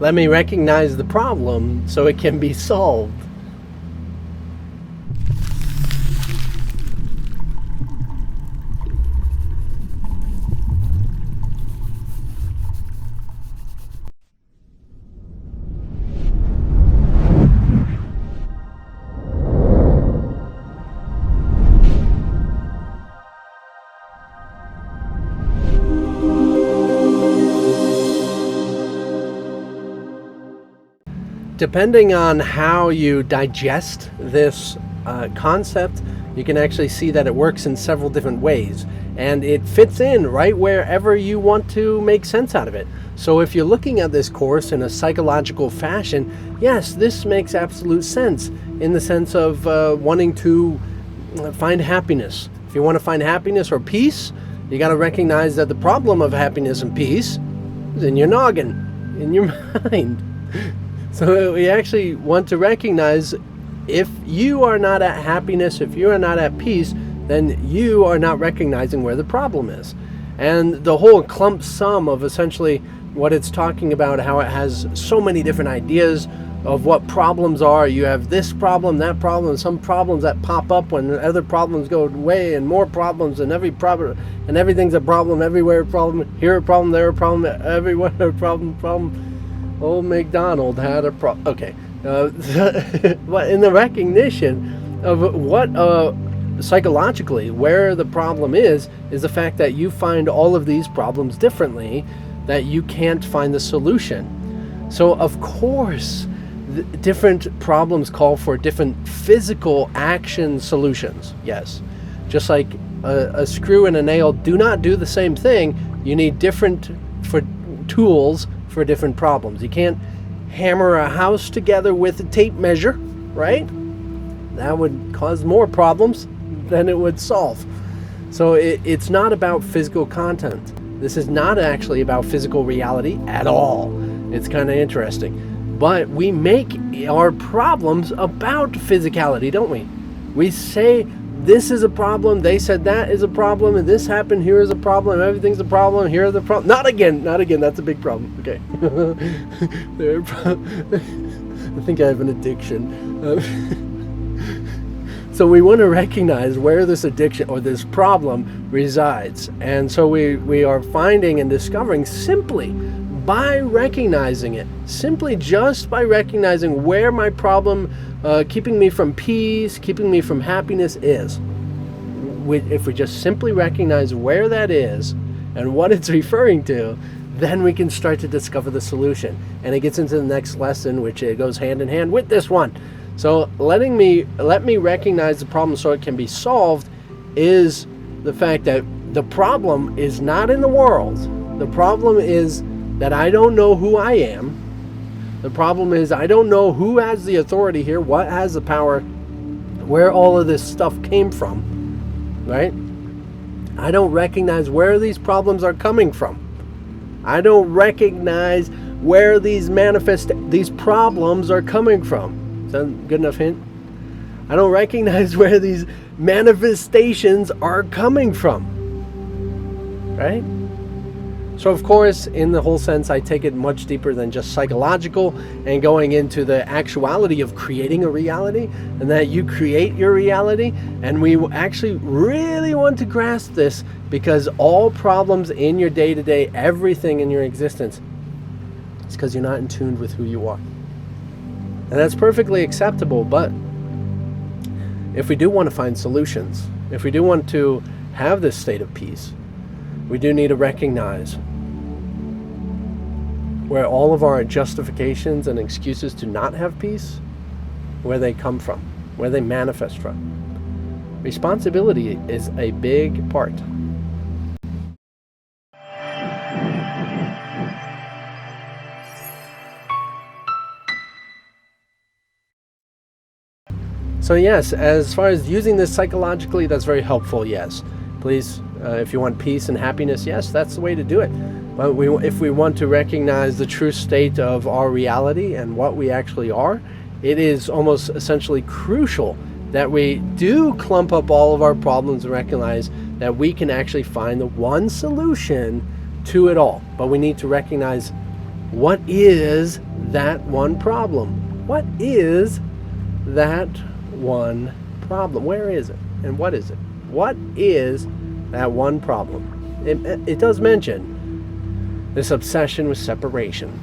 Let me recognize the problem so it can be solved. Depending on how you digest this concept, you can actually see that it works in several different ways, and it fits in right wherever you want to make sense out of it. So if you're looking at this course in a psychological fashion, yes, this makes absolute sense in the sense of wanting to find happiness. If you want to find happiness or peace, you got to recognize that the problem of happiness and peace is in your noggin, in your mind. So we actually want to recognize if you are not at happiness, if you are not at peace, then you are not recognizing where the problem is. And the whole clump sum of essentially what it's talking about, how it has so many different ideas of what problems are. You have this problem, that problem, some problems that pop up when other problems go away, and more problems, and every problem, and everything's a problem, everywhere a problem, here a problem, there a problem, everywhere a problem. Old MacDonald had a problem. Okay. But in the recognition of what psychologically where the problem is the fact that you find all of these problems differently, that you can't find the solution. So of course different problems call for different physical action solutions. Yes, just like a screw and a nail do not do the same thing. You need different tools for different problems. You can't hammer a house together with a tape measure, right? That would cause more problems than it would solve. So it's not about physical content. This is not actually about physical reality at all. It's kind of interesting. But we make our problems about physicality, don't we? We say this is a problem, they said that is a problem, and this happened, here is a problem, everything's a problem, here are the problems. Not again, that's a big problem. Okay. I think I have an addiction. So we want to recognize where this addiction or this problem resides. And so we are finding and discovering simply by recognizing it, simply just by recognizing where my problem keeping me from peace, keeping me from happiness is. If we just simply recognize where that is and what it's referring to, then we can start to discover the solution. And it gets into the next lesson, which it goes hand in hand with this one. So let me recognize the problem so it can be solved is the fact that the problem is not in the world. The problem is that I don't know who I am. The problem is I don't know who has the authority here, what has the power, where all of this stuff came from, right? I don't recognize where these problems are coming from. I don't recognize where these problems are coming from. Is that a good enough hint? I don't recognize where these manifestations are coming from, right? So of course, in the whole sense, I take it much deeper than just psychological and going into the actuality of creating a reality, and that you create your reality. And we actually really want to grasp this because all problems in your day-to-day, everything in your existence, it's because you're not in tune with who you are. And that's perfectly acceptable, but if we do want to find solutions, if we do want to have this state of peace, we do need to recognize where all of our justifications and excuses to not have peace, where they come from, where they manifest from. Responsibility is a big part. So yes, as far as using this psychologically, that's very helpful, yes. Please, if you want peace and happiness, yes, that's the way to do it. But if we want to recognize the true state of our reality and what we actually are, it is almost essentially crucial that we do clump up all of our problems and recognize that we can actually find the one solution to it all. But we need to recognize what is that one problem? What is that one problem? Where is it? And what is it? What is that one problem? It does mention this obsession with separation.